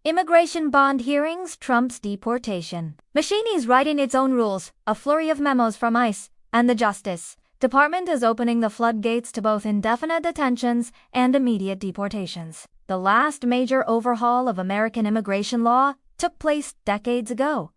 Immigration bond hearings trumps deportation. Machini's writing its own rules, a flurry of memos from ICE, and the Justice Department is opening the floodgates to both indefinite detentions and immediate deportations. The last major overhaul of American immigration law took place decades ago,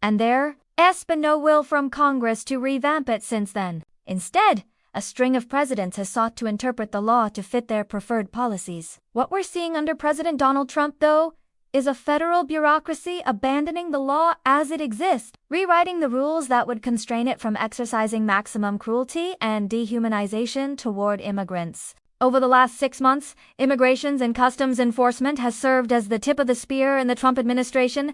and there has been no will from Congress to revamp it since then. Instead, a string of presidents has sought to interpret the law to fit their preferred policies. What we're seeing under President Donald Trump, though, is a federal bureaucracy abandoning the law as it exists, rewriting the rules that would constrain it from exercising maximum cruelty and dehumanization toward immigrants. Over the last 6 months, Immigration and Customs Enforcement has served as the tip of the spear in the Trump administration's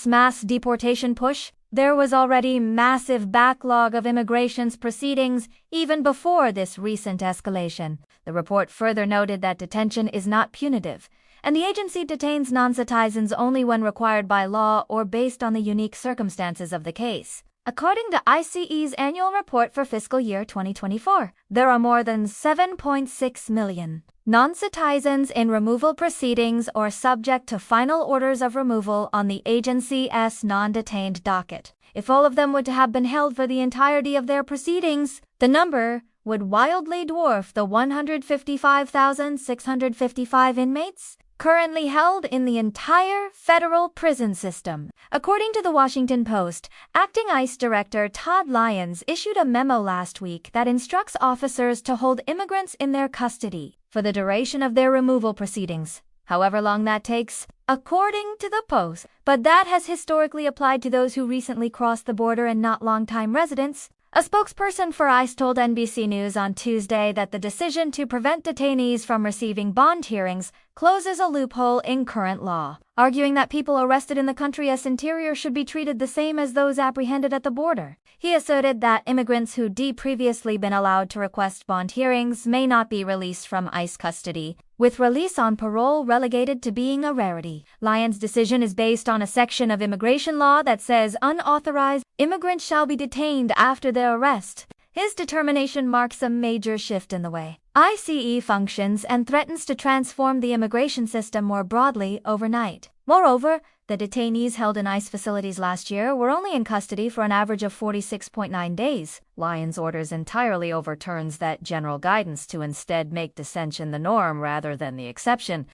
mass deportation push. There was already massive backlog of immigration's proceedings even before this recent escalation. The report further noted that detention is not punitive, and the agency detains non-citizens only when required by law or based on the unique circumstances of the case. According to ICE's annual report for fiscal year 2024, there are more than 7.6 million non-citizens in removal proceedings or subject to final orders of removal on the agency's non-detained docket. If all of them were to have been held for the entirety of their proceedings, the number would wildly dwarf the 155,655 inmates currently held in the entire federal prison system. According to the Washington Post, Acting ICE Director Todd Lyons issued a memo last week that instructs officers to hold immigrants in their custody for the duration of their removal proceedings, however long that takes, according to the Post. But that has historically applied to those who recently crossed the border and not long-time residents. A spokesperson for ICE told NBC News on Tuesday that the decision to prevent detainees from receiving bond hearings closes a loophole in current law, arguing that people arrested in the country's interior should be treated the same as those apprehended at the border. He asserted that immigrants who'd previously been allowed to request bond hearings may not be released from ICE custody, with release on parole relegated to being a rarity. Lyons' decision is based on a section of immigration law that says unauthorized immigrants shall be detained after their arrest. His determination marks a major shift in the way ICE functions and threatens to transform the immigration system more broadly overnight. Moreover, the detainees held in ICE facilities last year were only in custody for an average of 46.9 days. Lyons' orders entirely overturns that general guidance to instead make detention the norm rather than the exception.